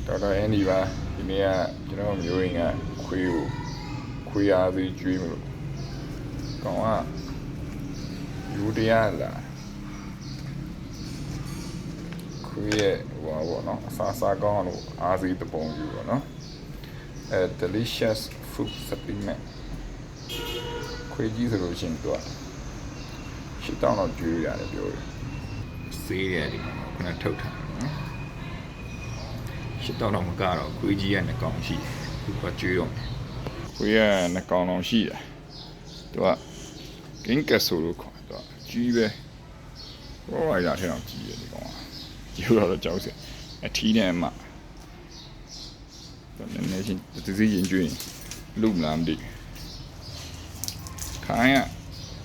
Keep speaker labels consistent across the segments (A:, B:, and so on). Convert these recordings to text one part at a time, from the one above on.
A: တော်တော်အင်းဒီပါဒီနေ့ကကျွန်တော်မျိုးရင်းကခွေးအားသေးကျွေးမလို့ကောင်ကယူတရားလာခွေးရဲ့ဟိုပါဘောနော်အစားကောင်းလို့အားသေးတပုံယူပေါ့နော်delicious food supplement ခွေးကြီးဆိုလို့ရှိရင်သူက8000တော့ကျွေးရတယ်ပြောတယ်ဆေးရတယ်ဒီမှာခဏထုတ်ထားနော်8000တော့မကတော့ခွေးကြီးက2កောင်ရှိသူကကျွေးတော့ခွေးက2កောင်လုံးရှိတယ်သူကဂင်းကက်ဆိုလို့ခေါ်သူကကြီးပဲဘောရရထဲတော့ကြီးတယ်ဒီကောင်ကကျိုးတော့ကြောက်စရာအထီးနဲ့အမနည်းနည်းချင်းတစည်းရင်ကျွေးလူမလားမသိခိုင်းရ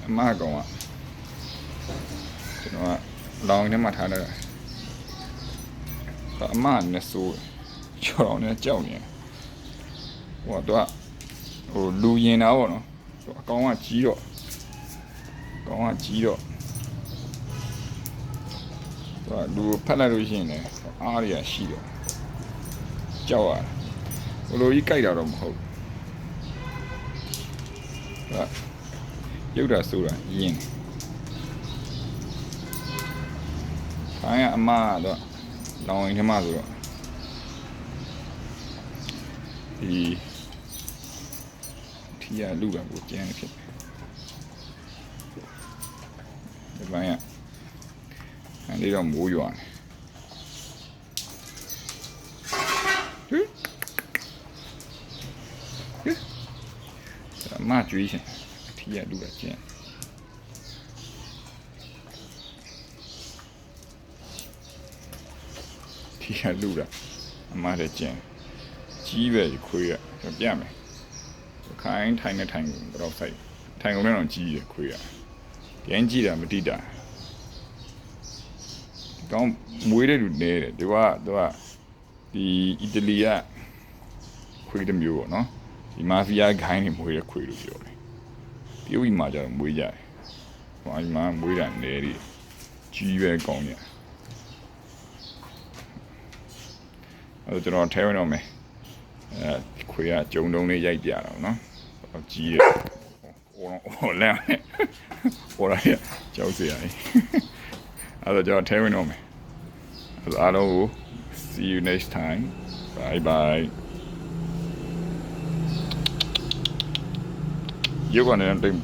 A: အမကောင်ကကျွန်တော်ကလောင်ထဲမှာထားတယ်အမနဲ့ဆိုချောင်းနဲ့ကြောက်နေဟိုတော့ဟိုလူရင်တာပေါ့နော်အကောင်ကကြီးတော့လူဖက်လိုက်လို့ရှိရင်လည်းအားရရှိတော့ကြောက်ရဘလိုကြီးကြိုက်တာတော့မဟုတ်ရုပ်တာဆိုတာယင်းခိုင်းအမတော့လောင်ရင်ထဲမှာဆိုတော့ဒီထီရလူကကိုကျန်းဖြစ်ဒီပိုင်းကအဲ့ဒီတော့မိုးရွာနေအမကျွေးရှင်ထီရလူကကျန်းထီရလူကအမလည်းကျန်းကြီးပဲခွေးရပြမယ်ခိုင်းထိုင်နေထိုင်တော့ဆိုင်ထိုင်ကုန်နဲ့တော့ကြီးရခွေးရကျန်းကြီးတာမတိတာကောင်းမွေးတဲ့လူနေတယ်ဒီဒီအီတလီကခွေးတစ်မျိုးပေါ့နော်ဒီမာဖီးယားဂိုင်းတွေမွေးတဲ့ခွေးလို့ပြောတယ်တရုတ်ပြည်မှာကျတော့မွေးကြတယ်ဟိုအမှမွေးတာနေတယ်ကြီးပဲကောင်းကြအဲ့တော့ကျွန်တော်ထဲဝင်တော့မယ်ခွေးကဂျုံတုံးလေးရိုက်ပြတာပေါ့နော်ကြီးရဟိုလမ်းဟိုလိုက်ကြောက်စရာအဲ့တော့ကျွန်တော်ထဲဝင်တော့မယ်အဲ့တော့အားလုံးကို see you next time bye bye ရုပ်ကနေတိတ်